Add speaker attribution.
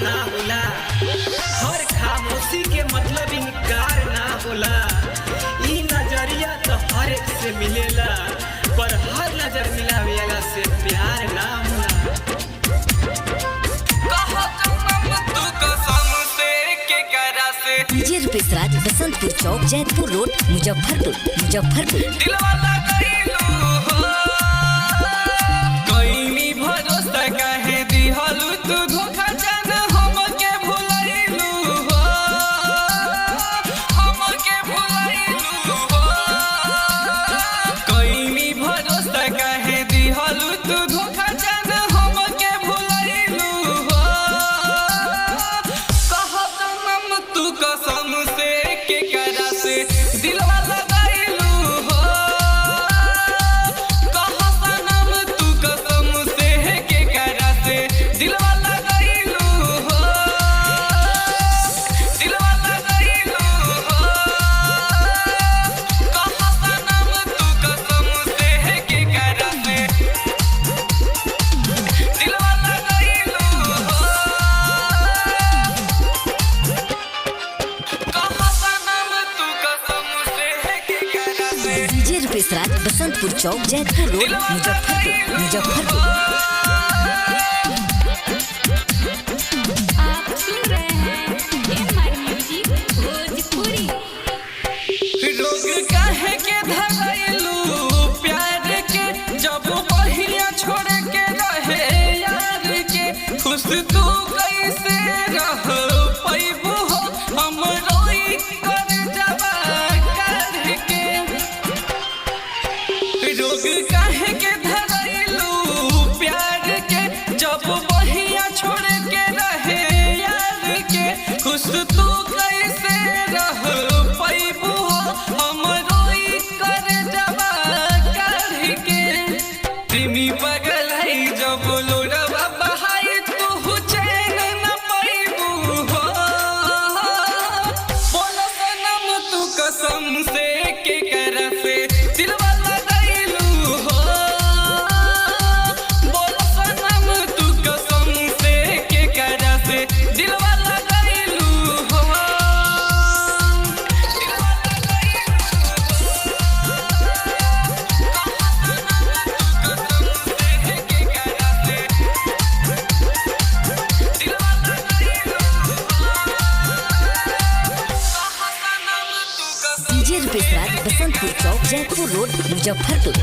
Speaker 1: ना होला। हर खामोशी के मतलब इनकार ना होला। ई नजरिया तो हर एक से मिलेला, पर हर नजर मिलावे वाला से प्यार ना होला।
Speaker 2: डीजे रुपेश राज, बसंतपुर चौक, जैतपुर रोड, मुजफ्फरपुर।
Speaker 3: कईनी भरोसा काहे दिहलु तू धोखा, जान हमके भुलाइलू हो, हमके भुलाइलू हो। कईनी भरोसा काहे दिहलु तू धोखा, जान हमके भुलाइलू हो। कह जन्म तू कसम से के करा से दिलवा लगाइलू हो। कह सनम तू कसम से के करा से दिलवा लगाइलू हो, दिलवा लगाइलू हो। कह सनम तू कसम से के करा से दिलवा लगाइलू हो। कह सनम तू कसम से के करा से
Speaker 2: डीजे रुपेश राज, बसंतपुर चौक, जैतपुर रोड, मुजफ्फरपुर।
Speaker 4: आप सुन रहे हैं एमआर म्यूजिक भोजपुरी।
Speaker 3: रोग काहे के धरैलू प्यार के, जब पहिया छोड़ के रहे यार के। खुश तू कैसे रह पैबू हो, हम रोई कर जबा कर के। रोग काहे के धरैलू प्यार के, जब पहिया छोड़ के रहे यार के। खुश तू कैसे रह पैबू हो, हम रोई कर जबा कर के। प्रेमी पगल है जब लोरवा बहाई, तू चैन न पैबू हो। बोल सनम तू कसम से के कर से दिलवा लगाइलू हो। बोल सनम तू कसम से के कर से दिलवा लगाइलू हो, दिलवा लगाइलू हो।
Speaker 2: डीजे रुपेश राज, बसंतपुर चौक, जैतपुर रोड, मुजफ्फरपुर।